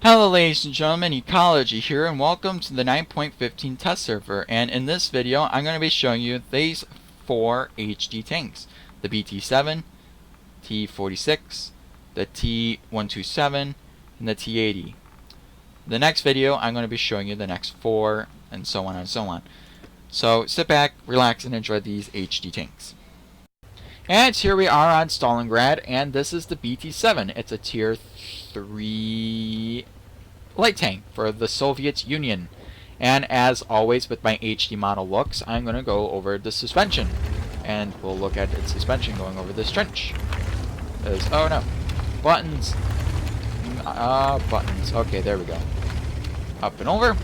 Hello ladies and gentlemen, Ecology here, and welcome to the 9.15 test server. And in this video I'm going to be showing you these 4 HD tanks: the BT7, T46, the T127, and the T80. The next video I'm going to be showing you the next 4, and so on and so on. So sit back, relax, and enjoy these HD tanks. And here we are on Stalingrad, and this is the BT7. It's a tier 3 light tank for the Soviet Union. And as always with my HD model looks, I'm going to go over the suspension. And we'll look at its suspension going over this trench. Oh no. Buttons. Buttons. Okay, there we go. Up and over.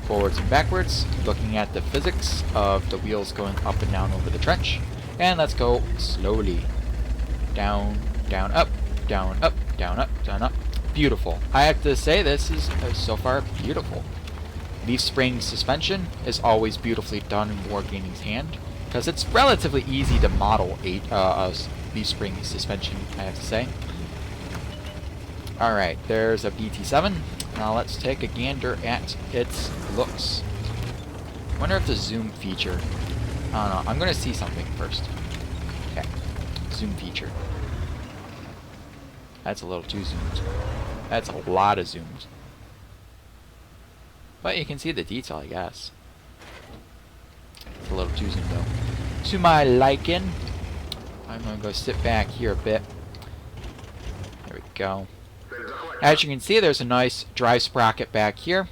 Forwards and backwards. Looking at the physics of the wheels going up and down over the trench. And let's go slowly. Down, down, up, down, up, down, up, down, up. Beautiful. I have to say this is so far beautiful. Leaf spring suspension is always beautifully done in Wargaming's hand, because it's relatively easy to model a leaf spring suspension, I have to say. Alright, there's a BT7. Now let's take a gander at its looks. I wonder if the zoom feature... I don't know. I'm going to see something first. Okay. Zoom feature. That's a little too zoomed. That's a lot of zoomed. But you can see the detail, I guess. It's a little too zoomed, though. To my liking. I'm going to go sit back here a bit. There we go. As you can see, there's a nice drive sprocket back here.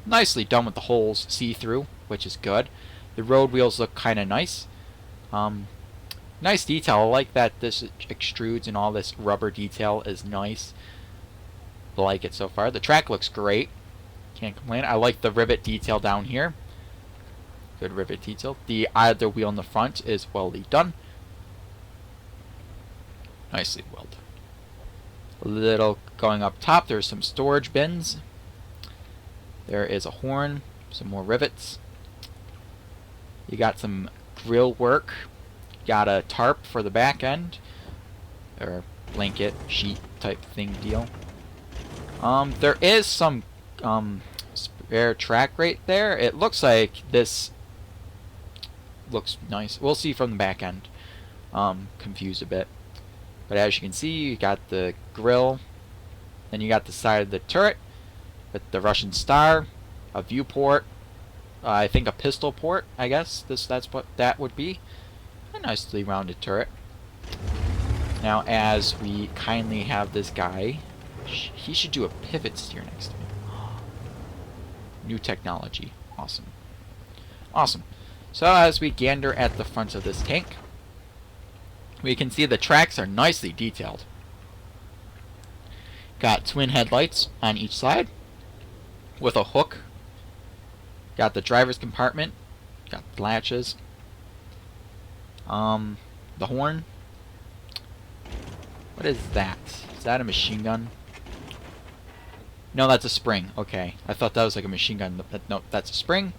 Nicely done with the holes see-through, which is good. The road wheels look kind of nice. Nice detail. I like that this extrudes and all this rubber detail is nice. I like it so far. The track looks great. Can't complain. I like the rivet detail down here. Good rivet detail. The either wheel in the front is well done. Nicely well done. A little going up top. There's some storage bins. There is a horn. Some more rivets. You got some grill work. Got a tarp for the back end, or blanket sheet type thing deal. There is some spare track right there. It looks like this looks nice. We'll see from the back end. Confused a bit, but as you can see, you got the grill. Then you got the side of the turret with the Russian star, a viewport. I think a pistol port, I guess. That's what that would be. A nicely rounded turret. Now, as we kindly have this guy, he should do a pivot steer next to me. New technology. Awesome. Awesome. So, as we gander at the front of this tank, we can see the tracks are nicely detailed. Got twin headlights on each side with a hook. Got the driver's compartment. Got the latches. The horn. What is that? Is that a machine gun? No, that's a spring. Okay. I thought that was like a machine gun. But no, that's a spring.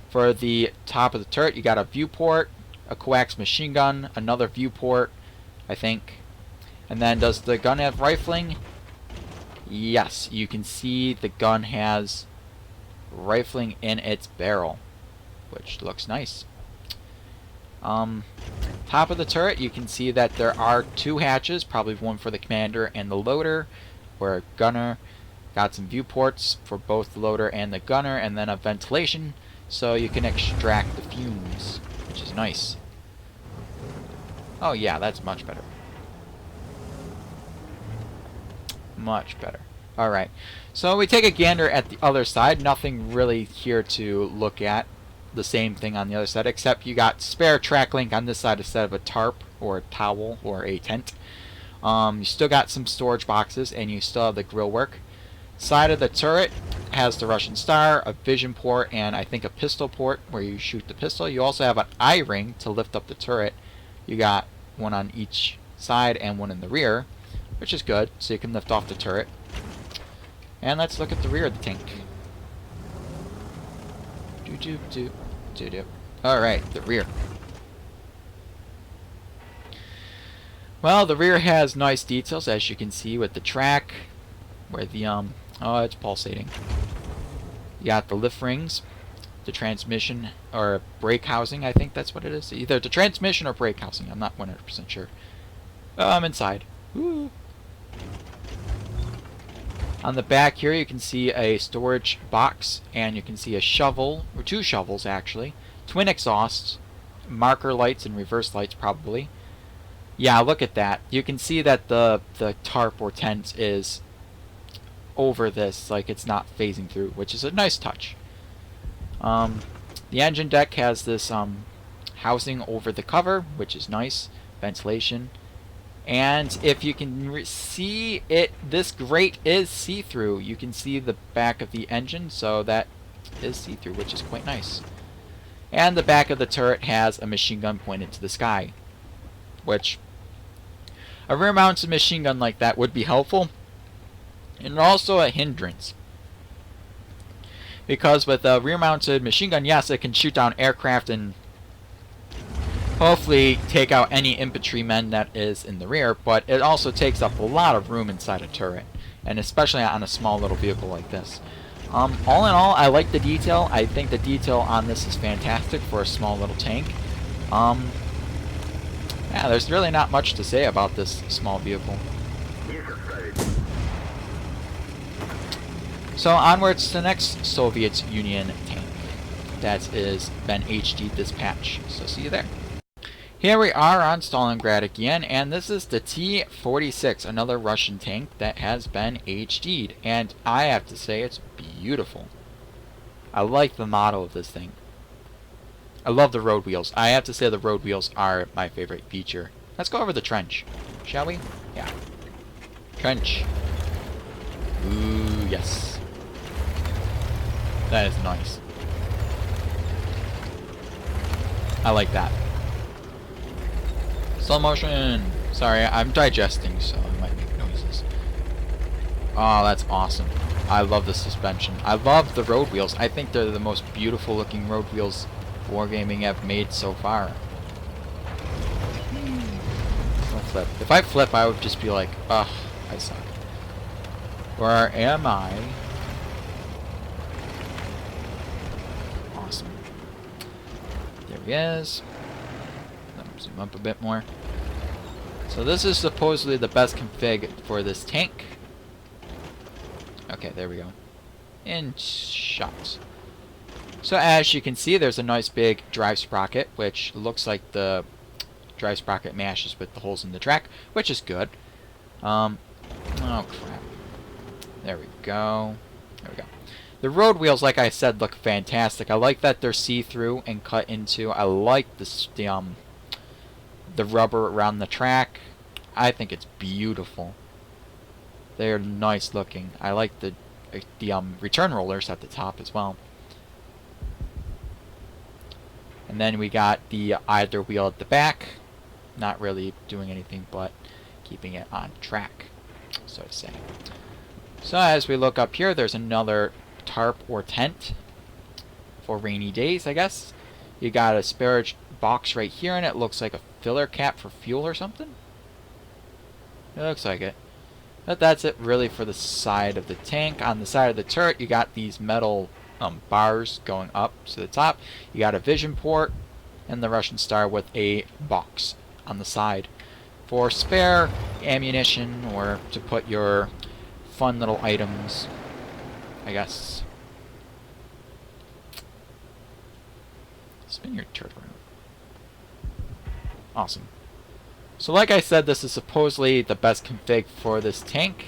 For the top of the turret, you got a viewport, a coax machine gun, another viewport, I think. And then does the gun have rifling? Yes. You can see the gun has rifling in its barrel, which looks nice. Top of the turret, you can see that there are 2 hatches, probably one for the commander and the loader, or gunner. Got some viewports for both the loader and the gunner, and then a ventilation so you can extract the fumes, which is nice. Oh yeah, that's much better. Much better. Alright, so we take a gander at the other side. Nothing really here to look at. The same thing on the other side, except you got spare track link on this side instead of a tarp or a towel or a tent. You still got some storage boxes, and you still have the grill work. Side of the turret has the Russian star, a vision port, and I think a pistol port where you shoot the pistol. You also have an eye ring to lift up the turret. You got one on each side and one in the rear, which is good, so you can lift off the turret. And let's look at the rear of the tank. Alright, the rear. Well, the rear has nice details, as you can see, with the track, where the oh, it's pulsating. You got the lift rings, the transmission or brake housing. I think that's what it is. Either the transmission or brake housing. I'm not 100% sure. Oh, I'm inside. Woo. On the back here, you can see a storage box, and you can see a shovel, or 2 shovels actually, twin exhausts, marker lights and reverse lights probably. Yeah, look at that. You can see that the tarp or tent is over this, like it's not phasing through, which is a nice touch. The engine deck has this housing over the cover, which is nice, ventilation. And if you can see it, this grate is see-through. You can see the back of the engine, so that is see-through, which is quite nice. And the back of the turret has a machine gun pointed to the sky, which a rear-mounted machine gun like that would be helpful, and also a hindrance. Because with a rear-mounted machine gun, yes, it can shoot down aircraft and hopefully take out any infantrymen that is in the rear, but it also takes up a lot of room inside a turret, and especially on a small little vehicle like this. All in all, I like the detail. I think the detail on this is fantastic for a small little tank. Yeah, there's really not much to say about this small vehicle. So onwards to the next Soviet Union tank that is been HD'd this patch. So see you there. Here we are on Stalingrad again, and this is the T-46, another Russian tank that has been HD'd, and I have to say it's beautiful. I like the model of this thing. I love the road wheels. I have to say the road wheels are my favorite feature. Let's go over the trench, shall we? Yeah. Trench. Ooh, yes. That is nice. I like that. Slow motion. Sorry, I'm digesting, so I might make noises. Oh, that's awesome. I love the suspension. I love the road wheels. I think they're the most beautiful looking road wheels Wargaming have made so far. Don't flip. If I flip, I would just be like, ugh, I suck. Where am I? Awesome. There he is. Zoom up a bit more. So this is supposedly the best config for this tank. Okay, there we go. And shots. So as you can see, there's a nice big drive sprocket, which looks like the drive sprocket matches with the holes in the track, which is good. Oh crap. There we go. There we go. The road wheels, like I said, look fantastic. I like that they're see-through and cut into. I like the rubber around the track. I think it's beautiful. They're nice looking. I like the return rollers at the top as well. And then we got the idler wheel at the back. Not really doing anything but keeping it on track, so to say. So as we look up here, there's another tarp or tent for rainy days, I guess. You got a spare box right here, and it looks like a filler cap for fuel or something. It looks like it. But that's it really for the side of the tank. On the side of the turret, you got these metal bars going up to the top. You got a vision port and the Russian star with a box on the side for spare ammunition or to put your fun little items, I guess. Spin your turret around. Awesome. So like I said, this is supposedly the best config for this tank.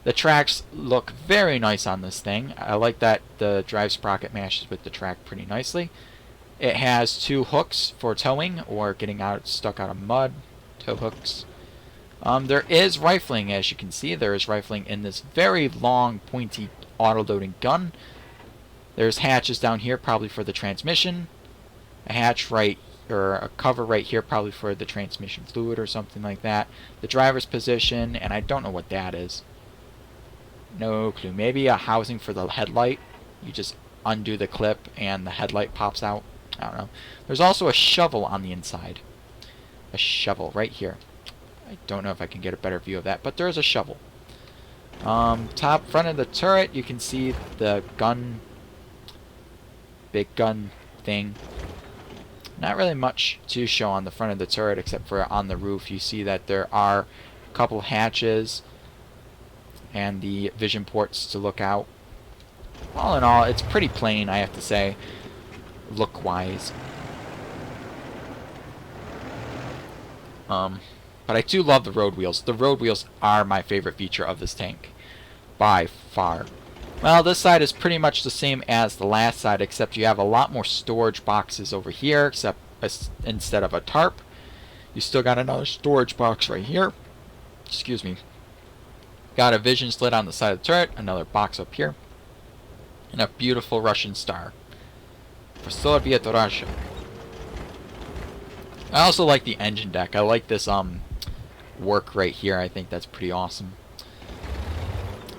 The tracks look very nice on this thing. I like that the drive sprocket matches with the track pretty nicely. It has 2 hooks for towing or getting stuck out of mud. Tow hooks. There is rifling, as you can see. There is rifling in this very long, pointy auto-loading gun. There's hatches down here, probably for the transmission. A hatch or a cover right here, probably for the transmission fluid or something like that. The driver's position, and I don't know what that is. No clue. Maybe a housing for the headlight. You just undo the clip and the headlight pops out. I don't know. There's also a shovel on the inside. A shovel right here. I don't know if I can get a better view of that, but there's a shovel. Top front of the turret, you can see the gun, big gun thing. Not really much to show on the front of the turret except for on the roof. You see that there are a couple hatches and the vision ports to look out. All in all, it's pretty plain, I have to say, look-wise. But I do love the road wheels. The road wheels are my favorite feature of this tank, by far. Well, this side is pretty much the same as the last side, except you have a lot more storage boxes over here, except instead of a tarp. You still got another storage box right here. Excuse me. Got a vision slit on the side of the turret, another box up here, and a beautiful Russian star. For Soviet Russia. I also like the engine deck. I like this work right here. I think that's pretty awesome.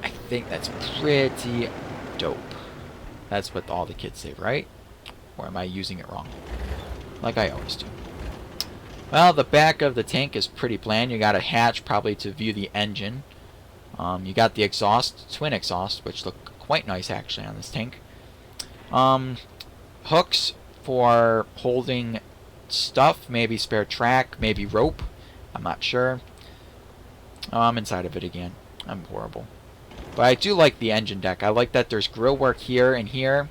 I think that's pretty dope. That's what all the kids say, right? Or am I using it wrong? Like I always do. Well, the back of the tank is pretty bland. You got a hatch probably to view the engine. You got the exhaust, twin exhaust, which look quite nice actually on this tank. Hooks for holding stuff, maybe spare track, maybe rope. I'm not sure. Oh, I'm inside of it again. I'm horrible. But I do like the engine deck. I like that there's grill work here and here.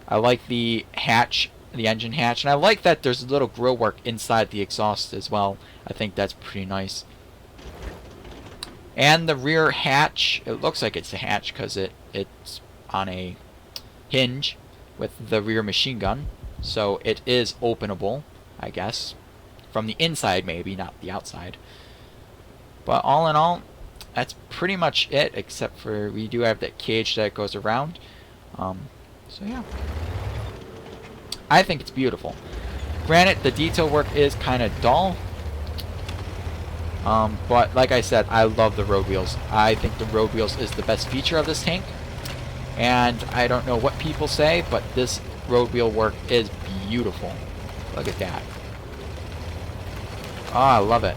I like the hatch, the engine hatch, and I like that there's a little grill work inside the exhaust as well. I think that's pretty nice. And the rear hatch, it looks like it's a hatch because it's on a hinge with the rear machine gun. So it is openable, I guess. From the inside maybe, not the outside. But all in all, that's pretty much it, except for we do have that cage that goes around. So yeah. I think it's beautiful. Granted, the detail work is kind of dull. But like I said, I love the road wheels. I think the road wheels is the best feature of this tank. And I don't know what people say, but this road wheel work is beautiful. Look at that. Oh, I love it.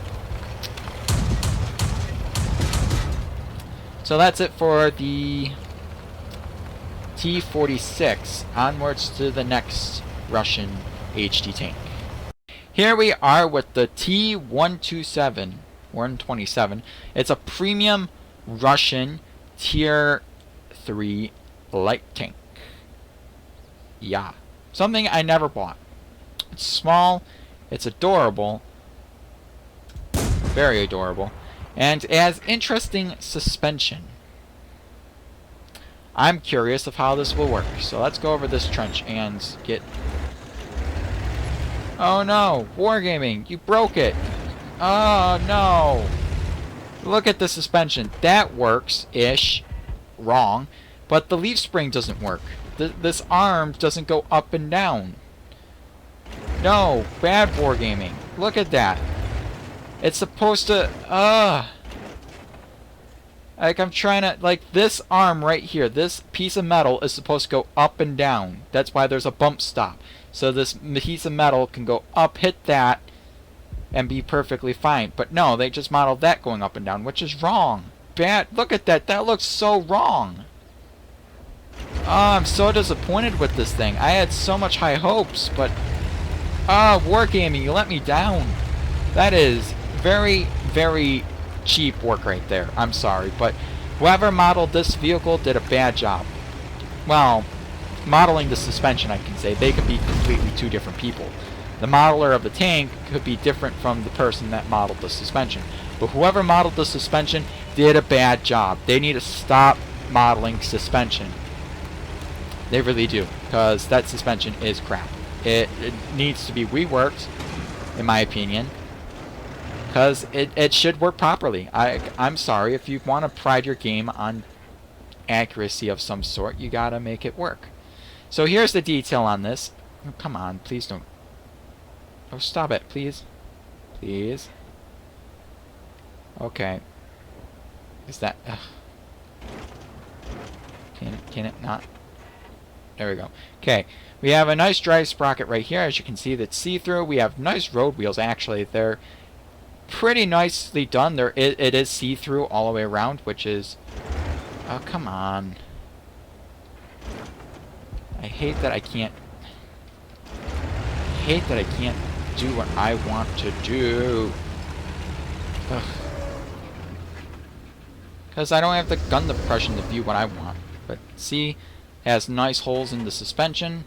So that's it for the T-46. Onwards to the next Russian HD tank. Here we are with the T-127. 127. It's a premium Russian Tier 3 light tank. Yeah. Something I never bought. It's small. It's adorable. Very adorable. And it has interesting suspension. I'm curious of how this will work. So let's go over this trench and get... Oh no! Wargaming! You broke it! Oh no! Look at the suspension. That works-ish. Wrong. But the leaf spring doesn't work. This arm doesn't go up and down. No! Bad wargaming. Look at that. It's supposed to... Like, I'm trying to... Like, this arm right here, this piece of metal is supposed to go up and down. That's why there's a bump stop. So this piece of metal can go up, hit that, and be perfectly fine. But no, they just modeled that going up and down, which is wrong. Bad. Look at that. That looks so wrong. Oh, I'm so disappointed with this thing. I had so much high hopes, but... Wargaming, you let me down. That is very, very cheap work right there. I'm sorry, but whoever modeled this vehicle did a bad job. Well, modeling the suspension, I can say. They could be completely two different people. The modeler of the tank could be different from the person that modeled the suspension. But whoever modeled the suspension did a bad job. They need to stop modeling suspension. They really do, because that suspension is crap. It needs to be reworked, in my opinion, because it should work properly. I'm sorry, if you want to pride your game on accuracy of some sort, you gotta make it work. So here's the detail on this. Oh, come on, please don't. Oh, stop it, please. Please. Okay. Is that... Can it not? There we go. Okay. We have a nice drive sprocket right here. As you can see, that's see-through. We have nice road wheels, actually. They're pretty nicely done. It is see-through all the way around, which is... Oh, come on. I hate that I can't do what I want to do. Because I don't have the gun depression to view what I want. But see, it has nice holes in the suspension.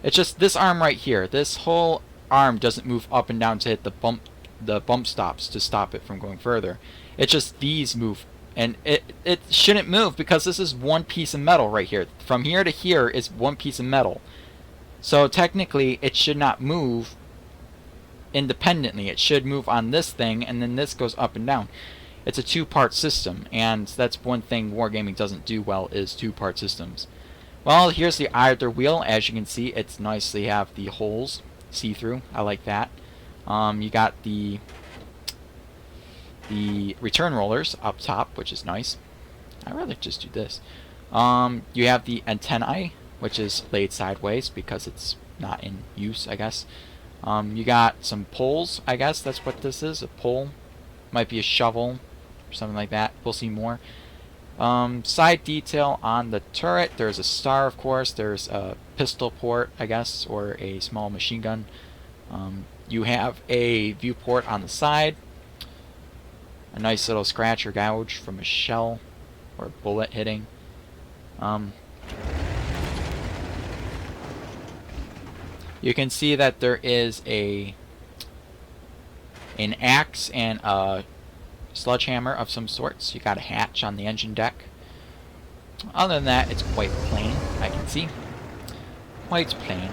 It's just this arm right here. This whole arm doesn't move up and down to hit the bump stops to stop it from going further. It's just these move. And it shouldn't move because this is one piece of metal right here. From here to here is one piece of metal. So technically it should not move independently. It should move on this thing, and then this goes up and down. It's a two-part system, and that's one thing wargaming doesn't do well, is two-part systems. Well, here's the either wheel. As you can see, it's nicely have the holes see-through. I like that. You got the return rollers up top, which is nice. I'd rather just do this. You have the antennae, which is laid sideways because it's not in use, I guess. You got some poles, I guess that's what this is, a pole. Might be a shovel or something like that. We'll see more. Side detail on the turret. There's a star, of course. There's a pistol port, I guess, or a small machine gun. You have a viewport on the side. A nice little scratch or gouge from a shell or a bullet hitting. You can see that there is an axe and a sledgehammer of some sorts. You got a hatch on the engine deck. Other than that, it's quite plain, I can see. Quite plain.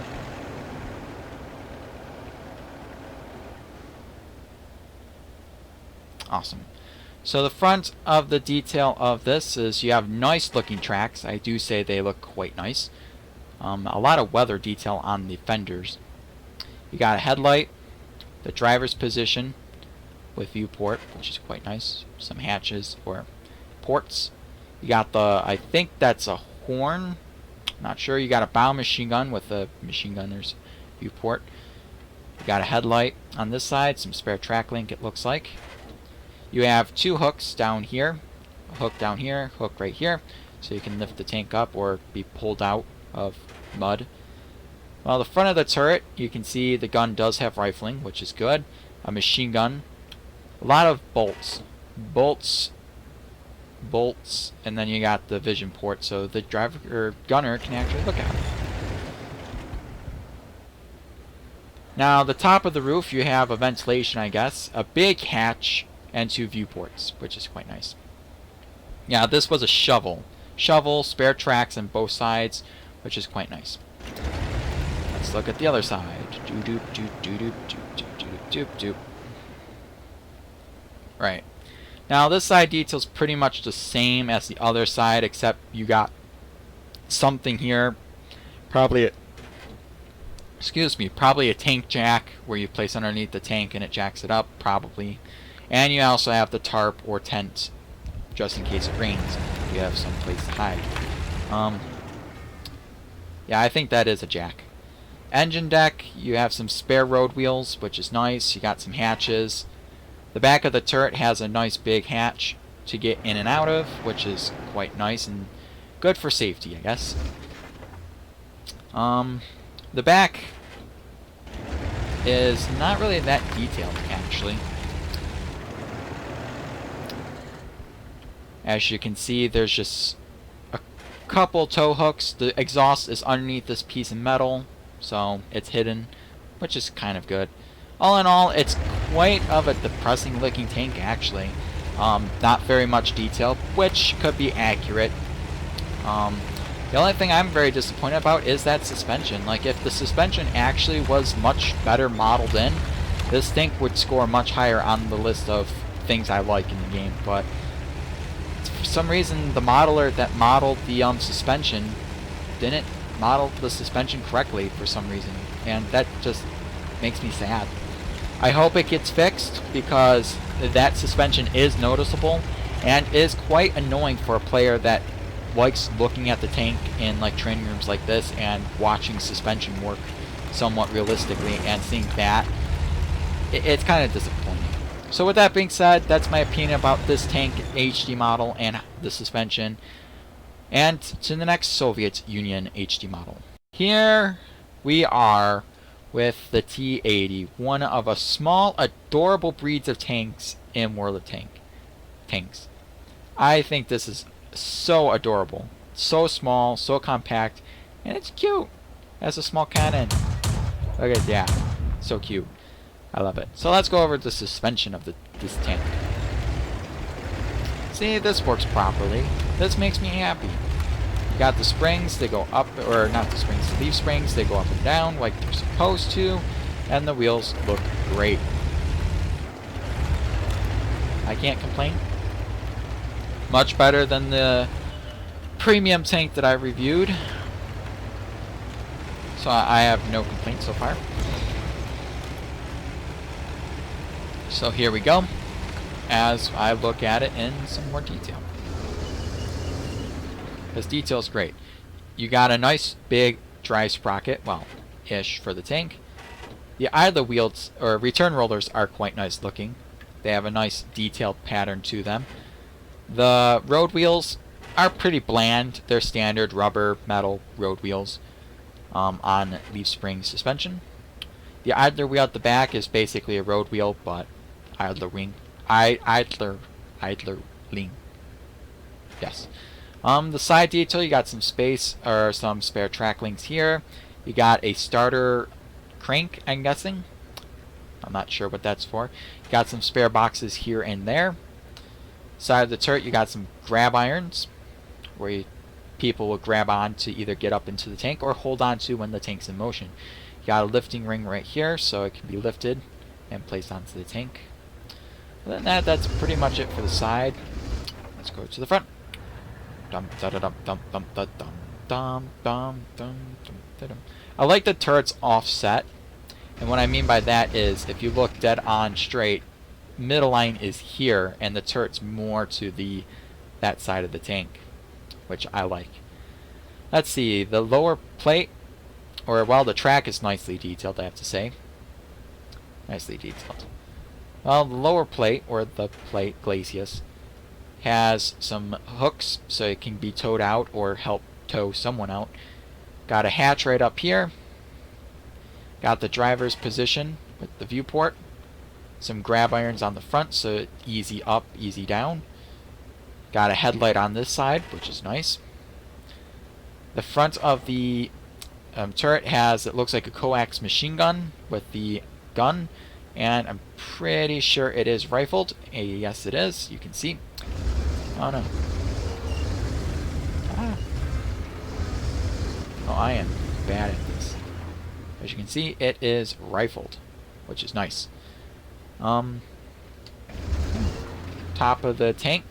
Awesome. So the front of the detail of this is you have nice looking tracks. I do say they look quite nice. A lot of weather detail on the fenders. You got a headlight, the driver's position with viewport, which is quite nice. Some hatches or ports. You got the, I think that's a horn. Not sure. You got a bow machine gun with a machine gunner's viewport. You got a headlight on this side, some spare track link it looks like. You have two hooks down here, a hook down here, hook right here, so you can lift the tank up or be pulled out of mud. Well, the front of the turret, you can see the gun does have rifling, which is good. A machine gun, a lot of bolts, and then you got the vision port, so the driver or gunner can actually look at it. Now, the top of the roof, you have a ventilation, I guess, a big hatch, and two viewports, which is quite nice. Yeah, this was a shovel. Shovel, spare tracks on both sides, which is quite nice. Let's look at the other side. Right. Now this side detail is pretty much the same as the other side, except you got something here, probably a tank jack where you place underneath the tank and it jacks it up, probably. And you also have the tarp or tent, just in case it rains. You have some place to hide. Yeah, I think that is a jack. Engine deck, you have some spare road wheels, which is nice. You got some hatches. The back of the turret has a nice big hatch to get in and out of, which is quite nice and good for safety, I guess. The back is not really that detailed, actually. As you can see, there's just a couple tow hooks. The exhaust is underneath this piece of metal, so it's hidden, which is kind of good. All in all, it's quite of a depressing looking tank, actually. Not very much detail, which could be accurate. The only thing I'm very disappointed about is that suspension. Like, if the suspension actually was much better modeled in, this tank would score much higher on the list of things I like in the game, but for some reason the modeler that modeled the suspension didn't model the suspension correctly for some reason, and that just makes me sad. I hope it gets fixed, because that suspension is noticeable and is quite annoying for a player that likes looking at the tank in like training rooms like this and watching suspension work somewhat realistically, and seeing that it's kind of disappointing. So with that being said, that's my opinion about this tank HD model and the suspension. And to the next Soviet Union HD model. Here we are with the T-80, one of a small, adorable breeds of tanks in World of Tanks. I think this is so adorable. So small, so compact, and it's cute. It has a small cannon. Look at that. So cute. I love it. So let's go over the suspension of this tank. See, this works properly. This makes me happy. You got the springs, they go up, or not the springs, the leaf springs, they go up and down like they're supposed to, and the wheels look great. I can't complain. Much better than the premium tank that I reviewed. So I have no complaints so far. So here we go, as I look at it in some more detail. This detail is great. You got a nice big drive sprocket, well, ish for the tank. The idler wheels, or return rollers, are quite nice looking. They have a nice detailed pattern to them. The road wheels are pretty bland. They're standard rubber, metal road wheels on leaf spring suspension. The idler wheel at the back is basically a road wheel, but idler ling. Yes. The side detail, you got some space, or some spare track links here. You got a starter crank, I'm guessing. I'm not sure what that's for. You got some spare boxes here and there. Side of the turret, you got some grab irons, where people will grab on to either get up into the tank or hold on to when the tank's in motion. You got a lifting ring right here, so it can be lifted and placed onto the tank. Other than that, that's pretty much it for the side. Let's go to the front. I like the turret's offset, and what I mean by that is if you look dead on straight, middle line is here and the turret's more to that side of the tank, which I like. Let's see, the lower plate, or well, the track is nicely detailed, I have to say. Nicely detailed. Well, the lower plate, or the plate glacis, has some hooks so it can be towed out or help tow someone out. Got a hatch right up here. Got the driver's position with the viewport. Some grab irons on the front so easy up, easy down. Got a headlight on this side, which is nice. The front of the turret has, it looks like a coax machine gun with the gun, and I'm pretty sure it is rifled. Yes, it is. You can see. Oh no. Ah. Oh, I am bad at this. As you can see, it is rifled, which is nice. Top of the tank,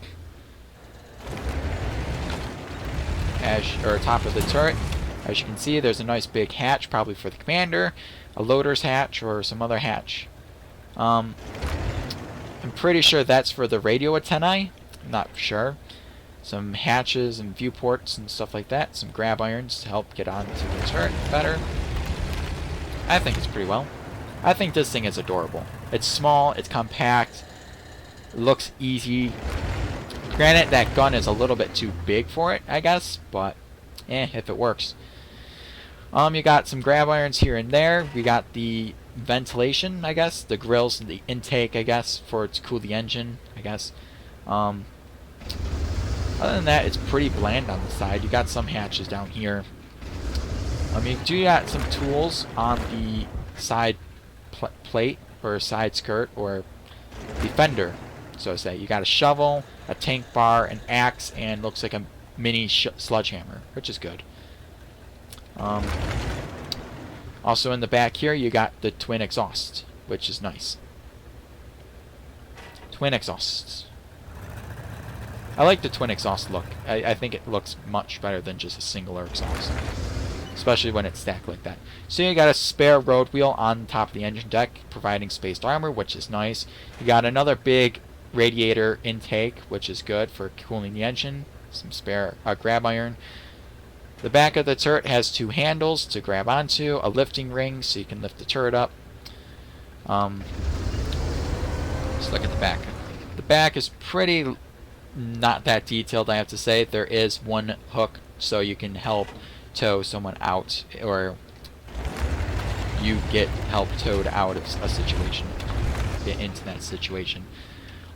or top of the turret. As you can see, there's a nice big hatch, probably for the commander, a loader's hatch, or some other hatch. I'm pretty sure that's for the radio antennae. I'm not sure. Some hatches and viewports and stuff like that. Some grab irons to help get onto the turret better. I think it's pretty well. I think this thing is adorable. It's small, it's compact, it looks easy. Granted, that gun is a little bit too big for it, I guess, but if it works. You got some grab irons here and there. We got the ventilation, I guess, the grills and the intake, I guess, for it to cool the engine, I guess. Other than that, it's pretty bland on the side. You got some hatches down here. You do got some tools on the side plate, or side skirt, or defender, so to say. You got a shovel, a tank bar, an axe, and looks like a mini sledgehammer, which is good. Also in the back here, you got the twin exhaust, which is nice. Twin exhausts. I like the twin exhaust look. I think it looks much better than just a singular exhaust, especially when it's stacked like that. So you got a spare road wheel on top of the engine deck, providing spaced armor, which is nice. You got another big radiator intake, which is good for cooling the engine. Some spare grab iron. The back of the turret has two handles to grab onto, a lifting ring so you can lift the turret up. So look at the back. The back is pretty not that detailed, I have to say. There is one hook so you can help tow someone out, or you get help towed out of a situation, get into that situation.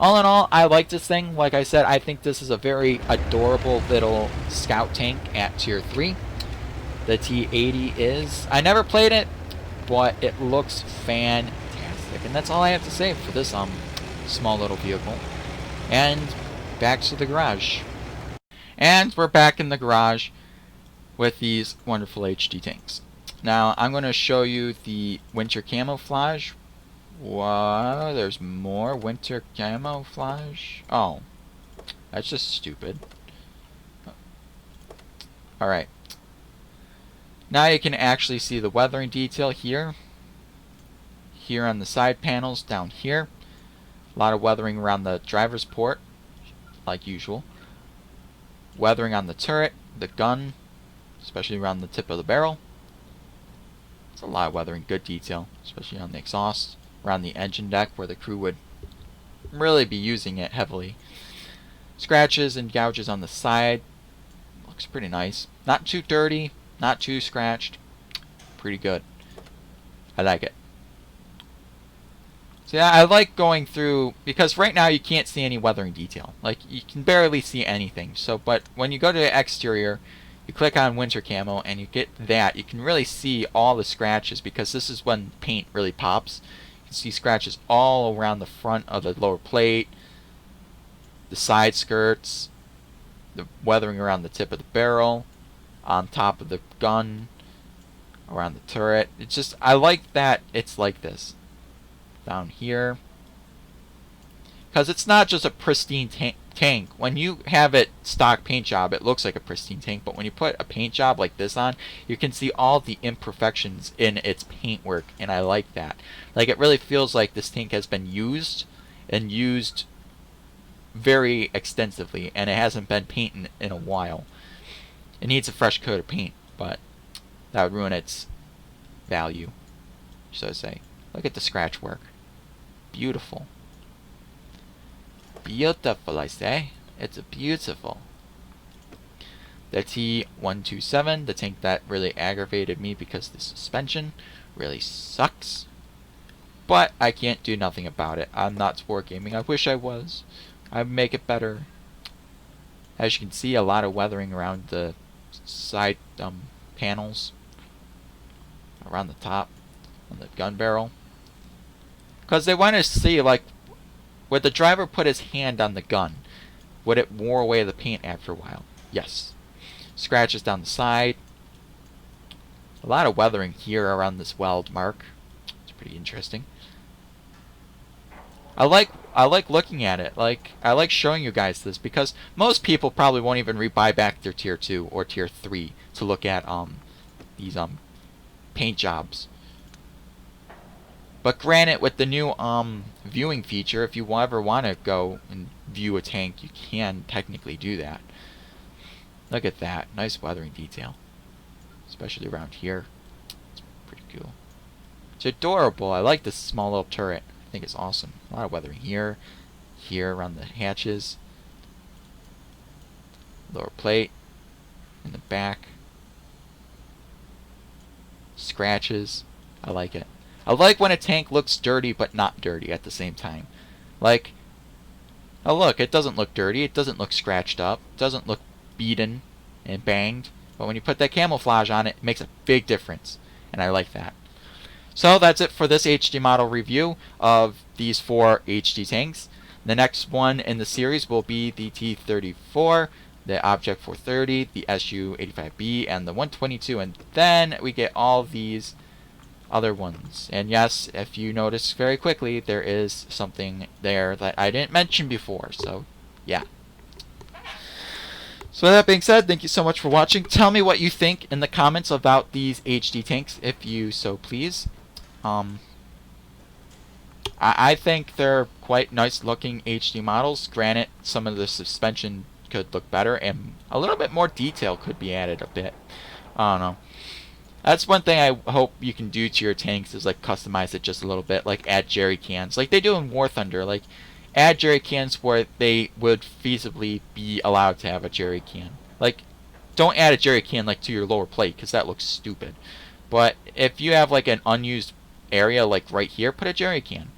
All in all, I like this thing. Like I said, I think this is a very adorable little scout tank at tier 3. The T80 is. I never played it, but it looks fantastic. And that's all I have to say for this small little vehicle. And back to the garage. And we're back in the garage with these wonderful HD tanks. Now, I'm going to show you the winter camouflage. Wow, there's more winter camouflage. Oh, that's just stupid. Alright. Now you can actually see the weathering detail here. Here on the side panels, down here. A lot of weathering around the driver's port, like usual. Weathering on the turret, the gun, especially around the tip of the barrel. It's a lot of weathering, good detail, especially on the exhaust. Around the engine deck where the crew would really be using it heavily. Scratches and gouges on the side. Looks pretty nice. Not too dirty, not too scratched. Pretty good. I like it. So yeah, I like going through, because right now you can't see any weathering detail. Like, you can barely see anything. So, but when you go to the exterior, you click on winter camo and you get that, you can really see all the scratches, because this is when paint really pops. You can see scratches all around the front of the lower plate, the side skirts, the weathering around the tip of the barrel, on top of the gun, around the turret. It's just, I like that it's like this. Down here. Because it's not just a pristine tank. When you have it stock paint job, it looks like a pristine tank, but when you put a paint job like this on, you can see all the imperfections in its paintwork, and I like that. Like, it really feels like this tank has been used, and used very extensively, and it hasn't been painted in a while. It needs a fresh coat of paint, but that would ruin its value, so to say. Look at the scratch work. Beautiful. Beautiful, I say. It's beautiful. The T127, the tank that really aggravated me because the suspension really sucks. But I can't do nothing about it. I'm not sport gaming. I wish I was. I'd make it better. As you can see, a lot of weathering around the side panels. Around the top. On the gun barrel. Because they want to see, like, would the driver put his hand on the gun? Would it wear away the paint after a while? Yes. Scratches down the side. A lot of weathering here around this weld mark. It's pretty interesting. I like looking at it. Like, I like showing you guys this because most people probably won't even rebuy back their tier 2 or tier 3 to look at these paint jobs. But granted, with the new viewing feature, if you ever want to go and view a tank, you can technically do that. Look at that. Nice weathering detail. Especially around here. It's pretty cool. It's adorable. I like this small little turret. I think it's awesome. A lot of weathering here. Here around the hatches. Lower plate. In the back. Scratches. I like it. I like when a tank looks dirty but not dirty at the same time. Like, oh look, it doesn't look dirty, it doesn't look scratched up, it doesn't look beaten and banged, but when you put that camouflage on it, it makes a big difference, and I like that. So that's it for this HD model review of these 4 HD tanks. The next one in the series will be the T-34, the Object 430, the SU-85B, and the 122, and then we get all these other ones. And yes, if you notice very quickly, there is something there that I didn't mention before, so yeah. So with that being said, thank you so much for watching. Tell me what you think in the comments about these HD tanks, if you so please. I think they're quite nice looking HD models. Granted, some of the suspension could look better, and a little bit more detail could be added a bit. I don't know. That's one thing I hope you can do to your tanks is like customize it just a little bit, like add jerry cans, like they do in War Thunder. Like add jerry cans where they would feasibly be allowed to have a jerry can. Like don't add a jerry can like to your lower plate because that looks stupid. But if you have like an unused area like right here, put a jerry can.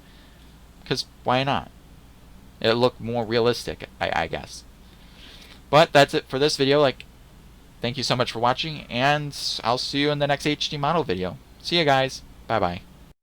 Because why not? It'll look more realistic, I guess. But that's it for this video. Like, thank you so much for watching, and I'll see you in the next HD model video. See you guys. Bye bye.